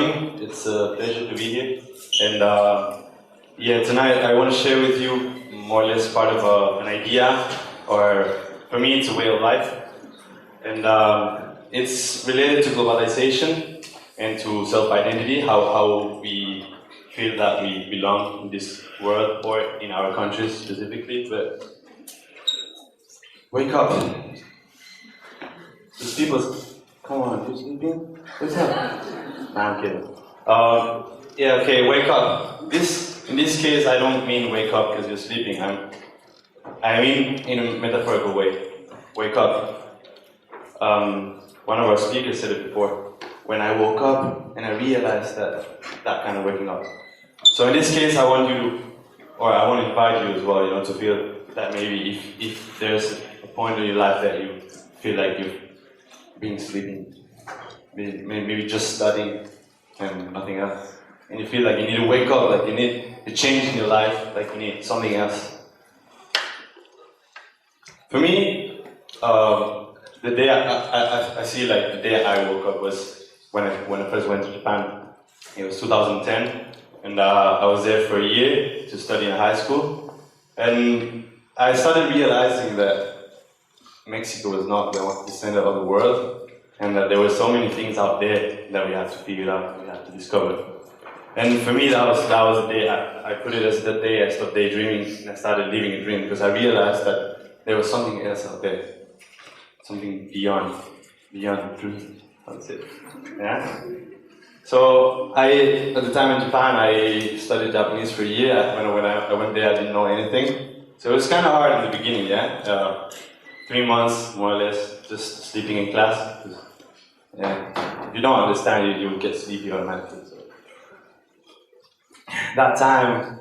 morning. It's a pleasure to be here. And yeah, tonight I want to share with you more or less part of an idea, or for me it's a way of life. And it's related to globalization and to self-identity, how we feel that we belong in this world or in our countries specifically. But wake up. These people, come on, you sleeping? What's up? Nah, I'm kidding. Yeah, okay, wake up. In this case, I don't mean wake up because you're sleeping. I mean in a metaphorical way. Wake up. One of our speakers said it before. When I woke up and I realized that kind of waking up. So in this case, I want to invite you as well, to feel that maybe if there's a point in your life that you feel like you've been sleeping, maybe just studying and nothing else, and you feel like you need to wake up, like you need a change in your life, like you need something else. For me, the day I see like the day I woke up was when I first went to Japan. It was 2010, and I was there for a year to study in high school, and I started realizing that Mexico was not the center of the world, and that there were so many things out there that we had to figure out, we had to discover. And for me, that was the day, I put it as the day I stopped daydreaming and I started living a dream, because I realized that there was something else out there, something beyond the dream, that's it. Yeah? So at the time in Japan, I studied Japanese for a year. When I went there, I didn't know anything. So it was kind of hard in the beginning, yeah? 3 months, more or less, just sleeping in class. Yeah. If you don't understand, you will get sleepy automatically. So. That time,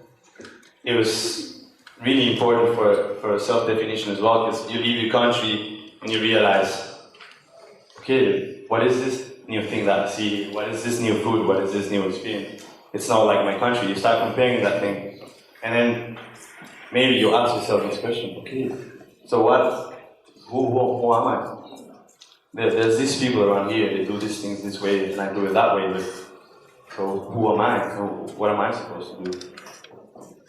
it was really important for self-definition as well, because you leave your country and you realize, okay, what is this new thing that I see? What is this new food? What is this new experience? It's not like my country. You start comparing that thing. And then maybe you ask yourself this question, okay, so what? Who am I? There's these people around here, they do these things this way, and I do it that way, but so who am I? What am I supposed to do?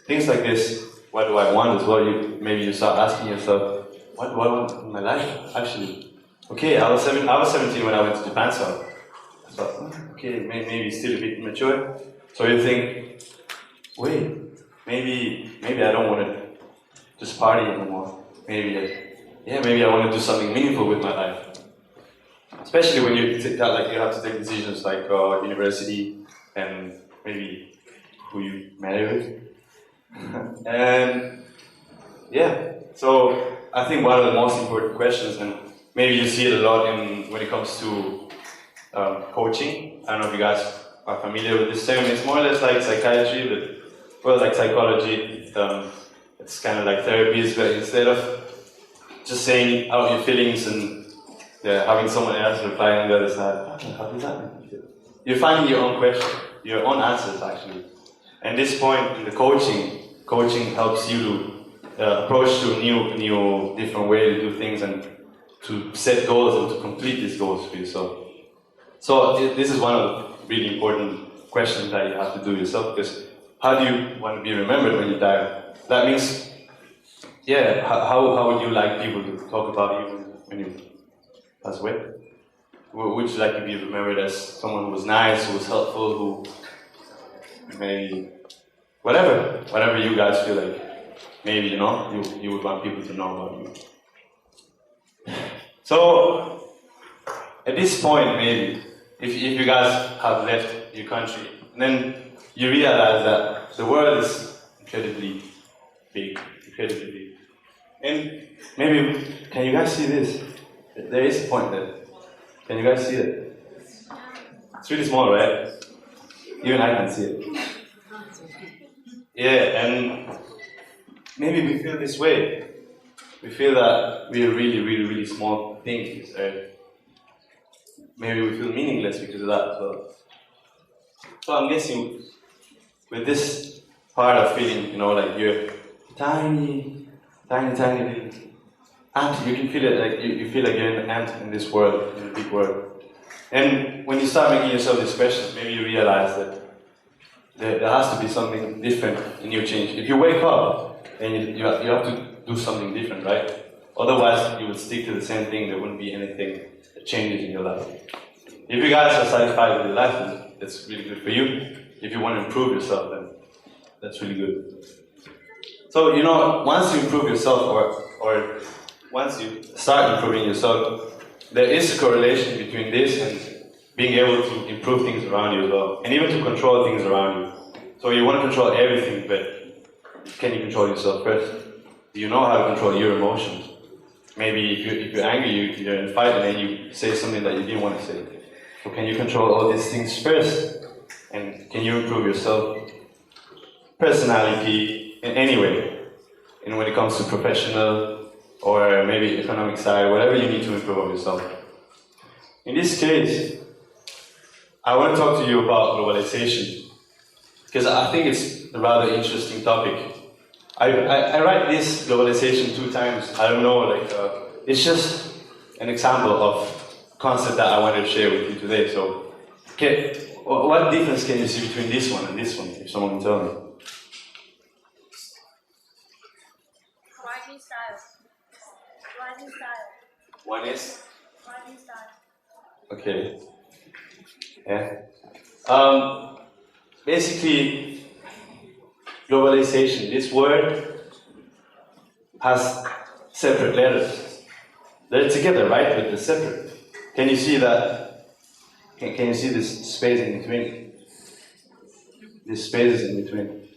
Things like this, what do I want as well? Maybe you start asking yourself, what do I want in my life, actually? Okay, I was 17 when I went to Japan, so I thought, okay, maybe still a bit immature. So you think, wait, maybe I don't want to just party anymore. Maybe I want to do something meaningful with my life. Especially when you have to take decisions like university and maybe who you marry with. And yeah, so I think one of the most important questions, and maybe you see it a lot when it comes to coaching. I don't know if you guys are familiar with this term. It's more or less like psychiatry, but like psychology. It's kind of like therapies, but instead of just saying out your feelings and having someone else reply on the other side, how does that make you feel? You're finding your own question, your own answers actually. And this point in the coaching helps you to approach to a new, different way to do things and to set goals and to complete these goals for yourself. So this is one of the really important questions that you have to do yourself, because how do you want to be remembered when you die? That means, how would you like people to talk about you when you pass away? Would you like to be remembered as someone who was nice, who was helpful, who maybe whatever you guys feel like, maybe you would want people to know about you. So at this point, maybe if you guys have left your country, and then you realize that the world is incredibly big. And maybe, can you guys see this? There is a point there. Can you guys see it? It's really small, right? Even I can see it. Yeah, and maybe we feel this way. We feel that we are really, really, really small things, right? Maybe we feel meaningless because of that as well. So I'm guessing with this part of feeling, like you're tiny little ant. You can feel it, like you feel like you're an ant in this world, in a big world. And when you start making yourself these questions, maybe you realize that there has to be something different in your change. If you wake up and you have to do something different, right? Otherwise, you would stick to the same thing. There wouldn't be anything that changes in your life. If you guys are satisfied with your life, then that's really good for you. If you want to improve yourself, then that's really good. So, you know, once you improve yourself, or once you start improving yourself, there is a correlation between this and being able to improve things around you as well, and even to control things around you. So you want to control everything, but can you control yourself first? Do you know how to control your emotions? Maybe if you're angry, you're in a fight, and then you say something that you didn't want to say. So can you control all these things first? And can you improve yourself? Personality, in any way. And when it comes to professional, or maybe economic side, whatever you need to improve on yourself. In this case, I want to talk to you about globalization, because I think it's a rather interesting topic. I write this globalization 2 times. I don't know, it's just an example of concept that I wanted to share with you today. So, what difference can you see between this one and this one, if someone can tell me? Writing style. Writing style. One is? Writing style. Okay. Yeah. Basically, globalization, this word has separate letters. They're together, right? But they're separate. Can you see that? Can you see this space in between? This space is in between.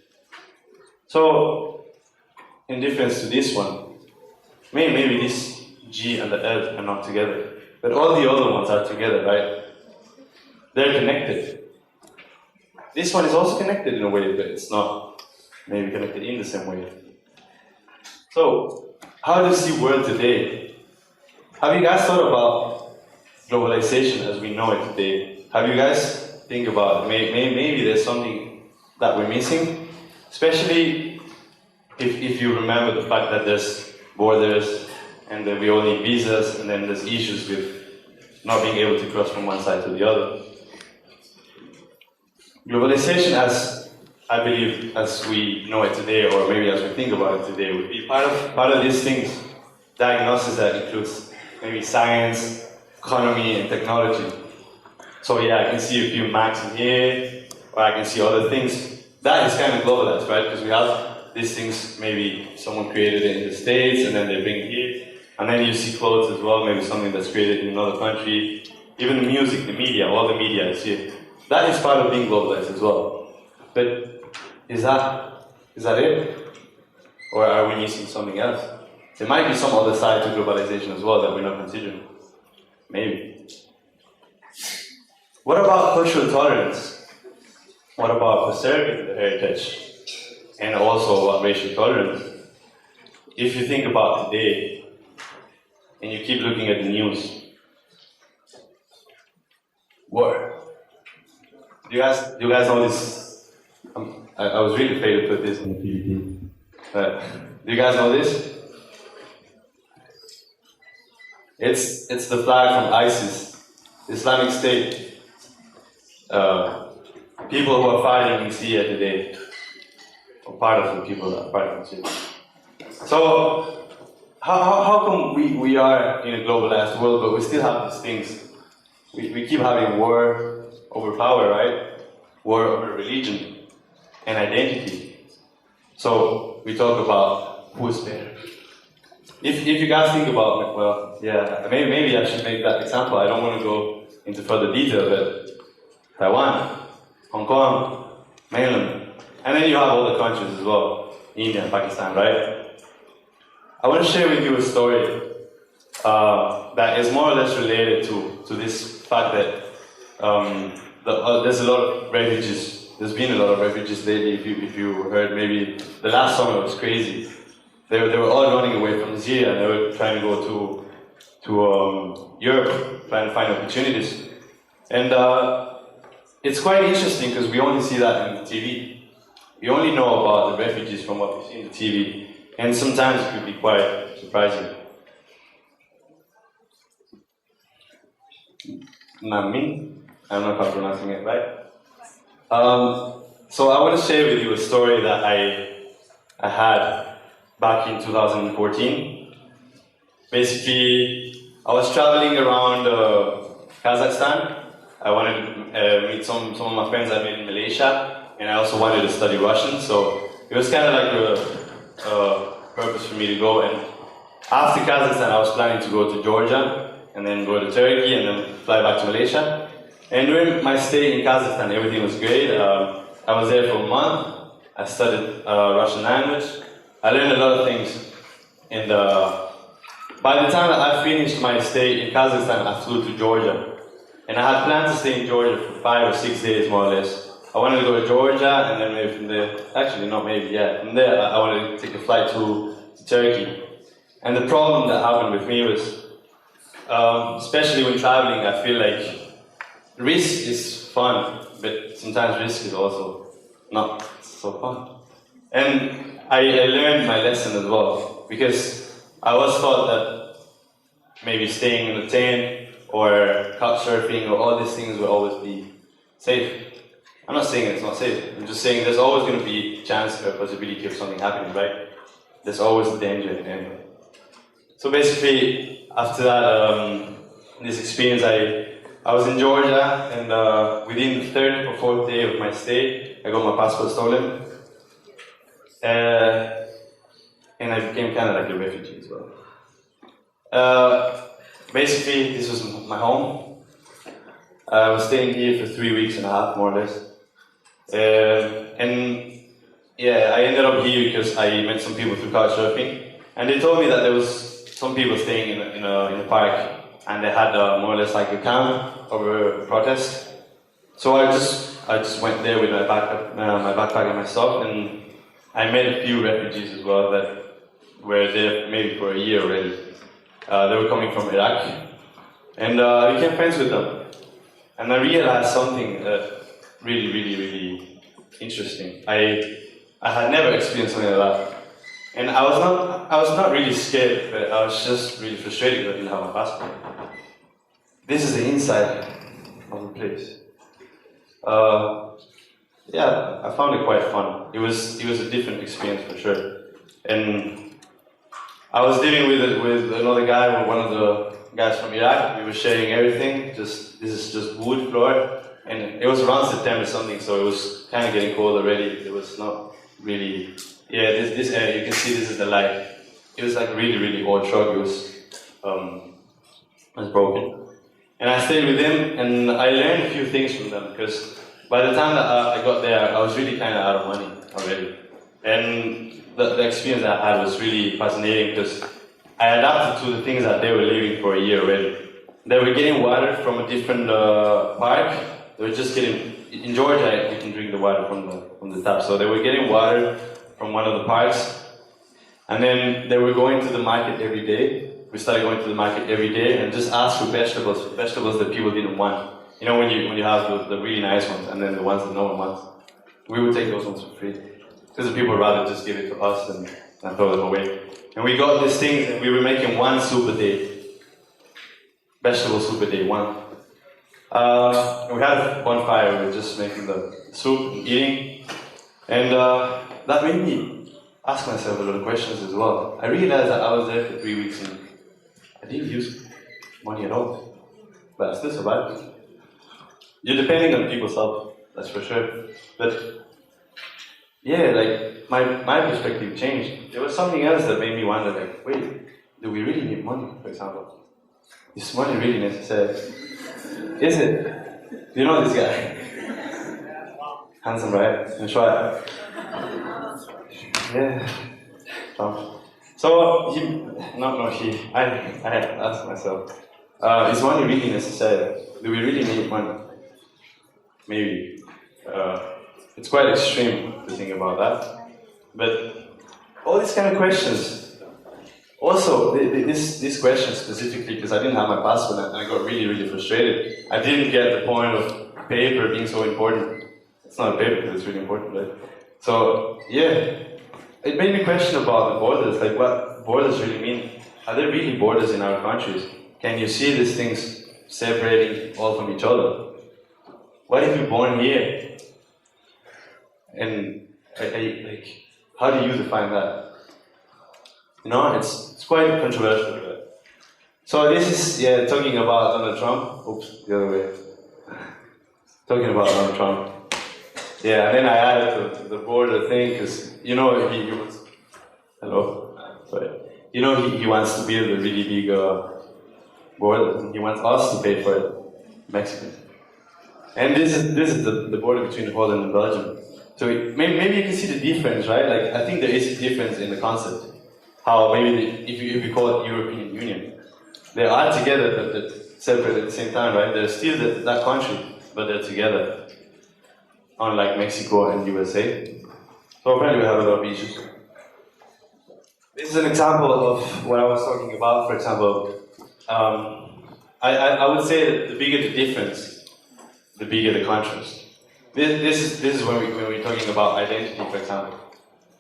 So, in difference to this one, maybe this G and the L are not together, but all the other ones are together, right? They're connected. This one is also connected in a way, but it's not maybe connected in the same way. So, how does the world today? Have you guys thought about globalization as we know it today? Have you guys think about maybe there's something that we're missing? Especially if you remember the fact that there's borders and that we all need visas, and then there's issues with not being able to cross from one side to the other. Globalization, as I believe, as we know it today, or maybe as we think about it today, would be part of these things. Diagnosis that includes maybe science, economy, and technology. So yeah, I can see a few Macs in here, or I can see other things. That is kind of globalized, right? Because we have these things, maybe someone created it in the States, and then they bring it here. And then you see clothes as well, maybe something that's created in another country. Even the music, the media, all the media is here. That is part of being globalized as well. But is that it? Or are we missing something else? There might be some other side to globalization as well that we're not considering. Maybe. What about cultural tolerance? What about preserving the heritage? And also about racial tolerance? If you think about today, and you keep looking at the news, war. Do you guys know this? I was really afraid to put this on the PPT. Do you guys know this? It's the flag from ISIS, Islamic State. People who are fighting in Syria today, or part of the people that are fighting in Syria. So, how come we are in a globalized world, but we still have these things? We keep having war over power, right? War over religion and identity. So we talk about who's better. If you guys think about, well, yeah, maybe I should make that example. I don't want to go into further detail, but Taiwan, Hong Kong, mainland, and then you have all the countries as well, India and Pakistan, right? I want to share with you a story that is more or less related to this fact that there's a lot of refugees. There's been a lot of refugees lately. If you heard, maybe the last summer was crazy. They were all running away from Syria, and they were trying to go to Europe, trying to find opportunities. And it's quite interesting because we only see that in the TV. We only know about the refugees from what we see in the TV, and sometimes it could be quite surprising. Nami. I don't know if I'm pronouncing it right. So I want to share with you a story that I had back in 2014. Basically, I was traveling around Kazakhstan. I wanted to meet some of my friends I met in Malaysia, and I also wanted to study Russian. So it was kind of like a purpose for me to go. And after Kazakhstan, I was planning to go to Georgia, and then go to Turkey, and then fly back to Malaysia. And during my stay in Kazakhstan, everything was great. I was there for a month. I studied Russian language. I learned a lot of things. And by the time that I finished my stay in Kazakhstan, I flew to Georgia. And I had planned to stay in Georgia for 5 or 6 days, more or less. I wanted to go to Georgia, and then maybe from there, actually not maybe, yeah, from there I wanted to take a flight to Turkey. And the problem that happened with me was, especially when traveling, I feel like risk is fun, but sometimes risk is also not so fun. And I learned my lesson as well, because I was taught that maybe staying in a tent or couch surfing or all these things will always be safe. I'm not saying it's not safe, I'm just saying there's always going to be a chance or a possibility of something happening, right? There's always a danger in it. So basically, after that, this experience, I was in Georgia, and within the third or fourth day of my stay, I got my passport stolen. And I became kind of like a refugee as well. Basically, this was my home. I was staying here for 3 weeks and a half, more or less. And yeah, I ended up here because I met some people through couchsurfing, and they told me that there was some people staying in a park, and they had more or less like a camp over a protest. So I just went there with my backpack and my stuff, and I met a few refugees as well that were there maybe for a year already. They were coming from Iraq, and I became friends with them. And I realized something really interesting. I had never experienced something like that, and I was not really scared, but I was just really frustrated that I didn't have my passport. This is the inside of the place. Yeah, I found it quite fun. It was a different experience for sure. And I was dealing with another guy, with one of the guys from Iraq. We were sharing everything. This is just wood floor, and it was around September something, so it was kind of getting cold already. It was not really. Yeah, this area, you can see this is the light. It was like really old truck. It was broken. And I stayed with them, and I learned a few things from them, because by the time that I got there, I was really kind of out of money already. And the experience that I had was really fascinating, because I adapted to the things that they were living for a year already. They were getting water from a different park. They were just getting, in Georgia, you can drink the water from the tap. So they were getting water from one of the parks, and then they were going to the market every day. We started going to the market every day and just ask for vegetables that people didn't want. You know, when you have the really nice ones and then the ones that no one wants. We would take those ones for free, because the people would rather just give it to us and throw them away. And we got these things, and we were making one soup a day. Vegetable soup a day, one. We had a bonfire, we were just making the soup and eating. And that made me ask myself a lot of questions as well. I realized that I was there for 3 weeks and I didn't use money at all, but I still survived. You're depending on people's help, that's for sure. But yeah, like my perspective changed. There was something else that made me wonder, like, wait, do we really need money, for example? Is money really necessary? Is it? Do you know this guy? Handsome, right? And try it. Yeah. So I had to ask myself, is money really necessary? Do we really need money? Maybe. It's quite extreme to think about that. But all these kind of questions, also this question specifically, because I didn't have my passport and I got really frustrated. I didn't get the point of paper being so important. It's not a paper because it's really important, right? So yeah. It made me question about the borders, like what borders really mean. Are there really borders in our countries? Can you see these things separating all from each other. What if you're born here? And like, how do you define that? You know, it's quite controversial. Right? So this is talking about Donald Trump. Oops, the other way. Talking about Donald Trump. Yeah, and then I added to the border thing because he was. Hello. Sorry. He wants to build a really big border. He wants us to pay for it, Mexicans. And this is the border between Holland and Belgium. So maybe you can see the difference, right? Like I think there is a difference in the concept. How maybe if you call it European Union, they are together but they're separate at the same time, right? They're still that country, but they're together. Unlike Mexico and USA. So apparently we have a lot of issues. This is an example of what I was talking about. For example, I would say that the bigger the difference, the bigger the contrast. This is when we're talking about identity, for example.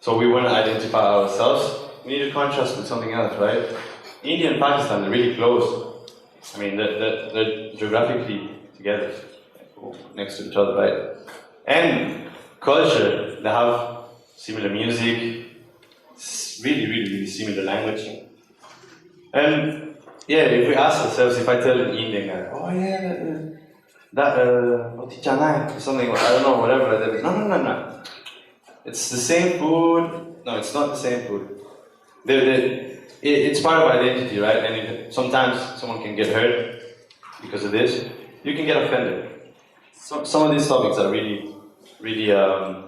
So we want to identify ourselves, we need to contrast with something else, right? India and Pakistan are really close. I mean, they're geographically together, next to each other, right? And culture, they have similar music, really similar language. And yeah, if we ask ourselves, if I tell an Indian guy, oh yeah, roti canai or something, I don't know, whatever. No. It's the same food. No, it's not the same food. It's part of identity, right? And sometimes someone can get hurt because of this. You can get offended. Some of these topics are really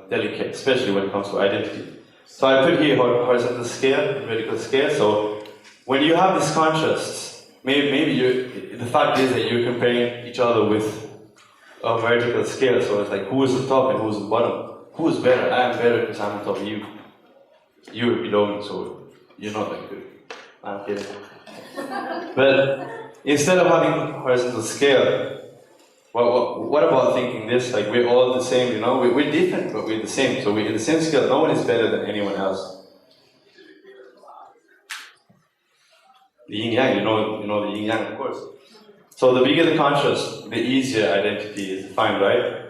delicate, especially when it comes to identity. So I put here horizontal scale, vertical scale. So when you have these contrasts, maybe the fact is that you're comparing each other with a vertical scale. So it's like who is the top and who is the bottom. Who is better? I am better because I'm on top of you. You are below me, so you're not that good. I'm kidding. But instead of having horizontal scale, what about thinking this? Like we're all the same, you know? We're different, but we're the same. So we're in the same scale. No one is better than anyone else. The yin yang, you know the yin yang, of course. So the bigger the contrast, the easier identity is defined, right?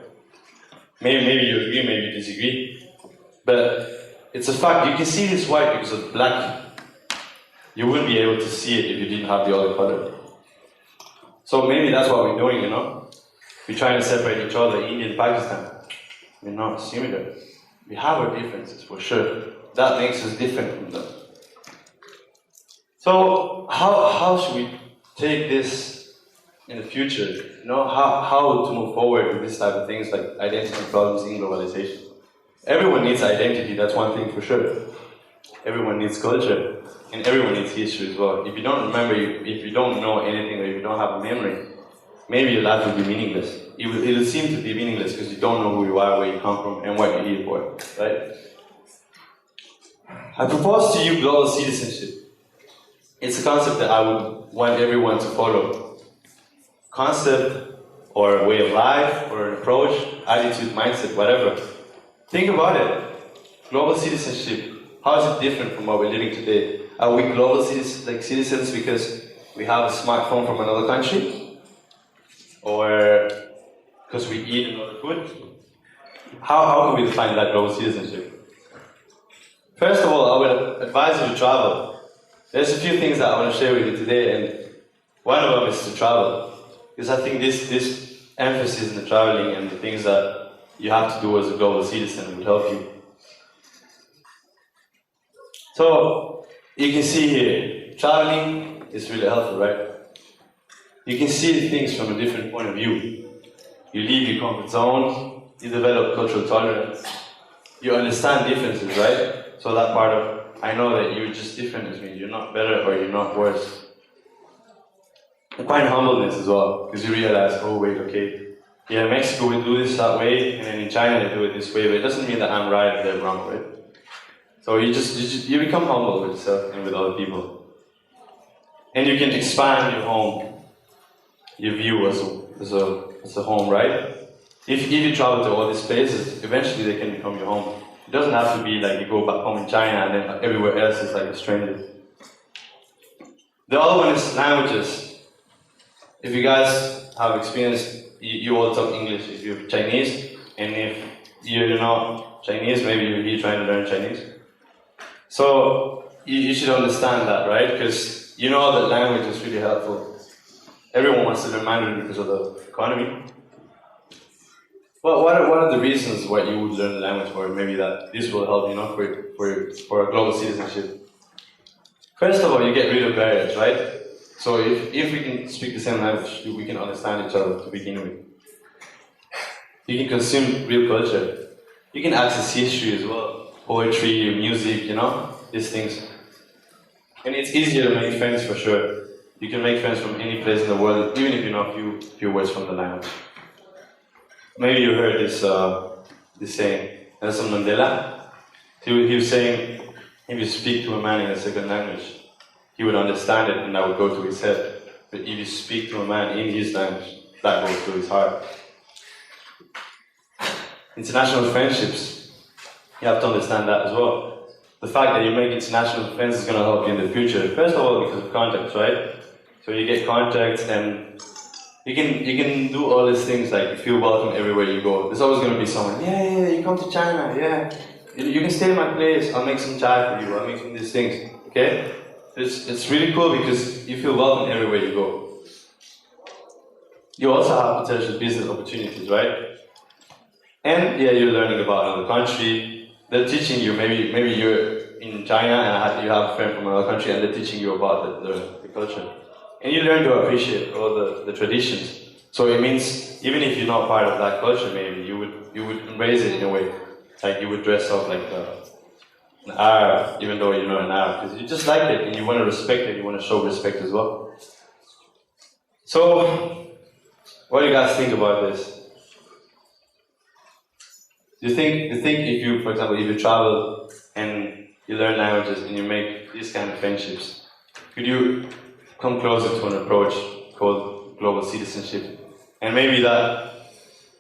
Maybe you agree, maybe you disagree. But it's a fact. You can see this white because of black. You wouldn't be able to see it if you didn't have the other color. So maybe that's what we're doing, you know? We're trying to separate each other, India and Pakistan. We're not similar. We have our differences, for sure. That makes us different from them. So, how should we take this in the future? You know, how to move forward with this type of things like identity problems in globalization? Everyone needs identity, that's one thing for sure. Everyone needs culture, and everyone needs history as well. If you don't remember, if you don't know anything, or if you don't have a memory, maybe your life will be meaningless. It'll seem to be meaningless because you don't know who you are, where you come from, and what you're here for, right? I propose to you global citizenship. It's a concept that I would want everyone to follow. Concept, or a way of life, or an approach, attitude, mindset, whatever. Think about it. Global citizenship, how is it different from what we're living today? Are we global citizens because we have a smartphone from another country? Or because we eat another food? How can we define that global citizenship? First of all, I would advise you to travel. There's a few things that I want to share with you today, and one of them is to travel. Because I think this emphasis in the traveling and the things that you have to do as a global citizen would help you. So, you can see here, traveling is really helpful, right? You can see things from a different point of view. You leave your comfort zone, you develop cultural tolerance, you understand differences, right? So that part of, I know that you're just different as me, you're not better or you're not worse. And find humbleness as well, because you realize, oh wait, okay, yeah, in Mexico we do this that way, and then in China they do it this way, but it doesn't mean that I'm right and they're wrong, right? So you become humble with yourself and with other people. And you can expand your home, your view as a home, right? If you travel to all these places, eventually they can become your home. It doesn't have to be like you go back home in China and then everywhere else is like a stranger. The other one is languages. if you guys have experience, you all talk English if you're Chinese, and if you're not Chinese, maybe you're trying to learn Chinese. So you should understand that, right? Because you know that language is really helpful. Everyone wants to learn Mandarin because of the economy. Well, what are the reasons why you would learn the language, or maybe that this will help, for a global citizenship? First of all, you get rid of barriers, right? So if we can speak the same language, we can understand each other to begin with. You can consume real culture. You can access history as well, poetry, music, these things. And it's easier to make friends for sure. You can make friends from any place in the world, even if you know a few words from the language. Maybe you heard this saying, Nelson Mandela. He was saying, if you speak to a man in a second language, he would understand it and that would go to his head. But if you speak to a man in his language, that goes to his heart. International friendships, you have to understand that as well. The fact that you make international friends is going to help you in the future. First of all, because of contacts, right? So you get contacts and you can do all these things, like you feel welcome everywhere you go. There's always going to be someone, yeah, you come to China, yeah. You can stay in my place, I'll make some chai for you, I'll make some of these things, okay? It's really cool because you feel welcome everywhere you go. You also have potential business opportunities, right? And yeah, you're learning about another country. They're teaching you, maybe you're in China and you have a friend from another country and they're teaching you about the culture. And you learn to appreciate all the traditions. So it means, even if you're not part of that culture, maybe you would embrace it in a way. Like you would dress up like an Arab, even though you're not an Arab, because you just like it and you want to respect it, you want to show respect as well. So, what do you guys think about this? Do you think if you, for example, if you travel and you learn languages and you make these kind of friendships, could you come closer to an approach called global citizenship? And maybe that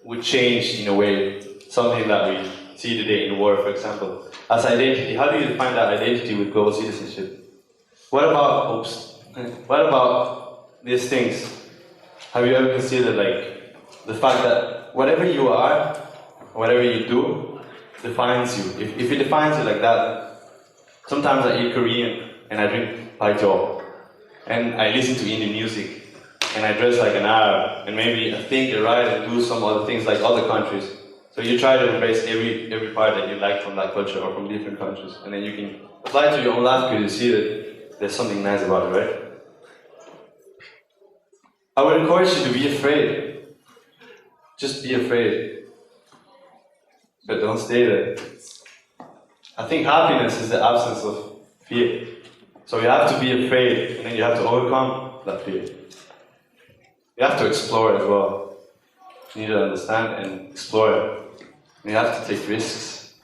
would change in a way something that we see today in war, for example, as identity. How do you define that identity with global citizenship? What about these things? Have you ever considered like the fact that whatever you are, whatever you do, defines you? If it defines you like that, sometimes I eat Korean and I drink paijo and I listen to Indian music and I dress like an Arab and maybe I think and write and do some other things like other countries. So you try to embrace every part that you like from that culture or from different countries, and then you can apply to your own life because you see that there's something nice about it, right? I would encourage you to be afraid. Just be afraid. But don't stay there. I think happiness is the absence of fear. So you have to be afraid, and then you have to overcome that fear. You have to explore as well. You need to understand and explore. You have to take risks.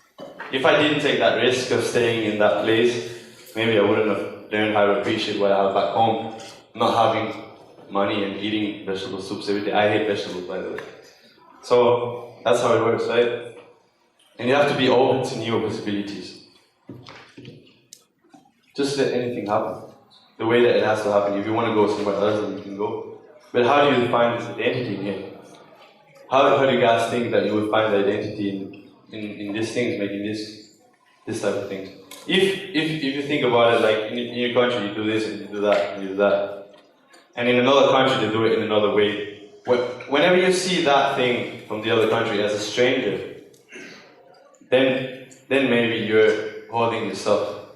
If I didn't take that risk of staying in that place, maybe I wouldn't have learned how to appreciate what I have back home. Not having money and eating vegetable soups every day. I hate vegetables, by the way. So that's how it works, right? And you have to be open to new possibilities. Just let anything happen. The way that it has to happen. If you want to go somewhere else, then you can go. But how do you define this identity in here? How do you guys think that you would find the identity in these things, making this type of things? If you think about it, like in your country you do this and you do that and you do that, and in another country they do it in another way. Whenever you see that thing from the other country as a stranger, then maybe you're holding yourself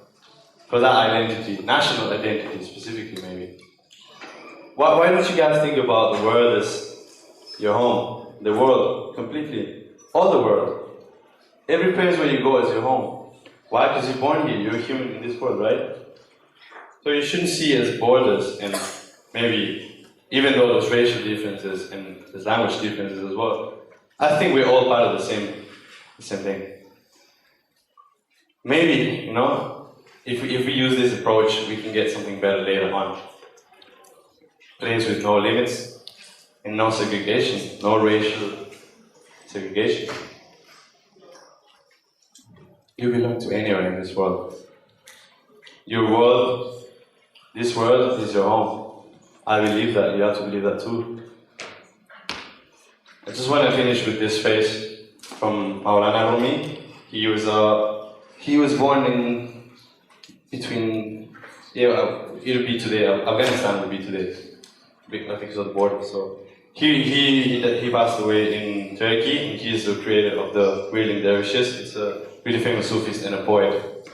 for that identity, national identity specifically maybe. Why don't you guys think about the world as your home? The world, completely. All the world. Every place where you go is your home. Why? Because you're born here, you're a human in this world, right? So you shouldn't see it as borders and maybe, even though there's racial differences and there's language differences as well, I think we're all part of the same thing. Maybe, if we use this approach, we can get something better later on. Place with no limits and no segregation, no racial segregation. You belong to anywhere in this world. Your world, this world is your home. I believe that. You have to believe that too. I just want to finish with this phrase from Maulana Rumi. He was born in between, it would be today, Afghanistan would be today. I think he was born, so. He passed away in Turkey, and he is the creator of the Whirling Dervishes. It's a really famous Sufist and a poet.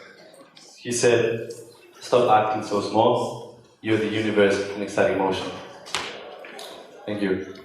He said, "Stop acting so small, you're the universe in exciting motion." Thank you.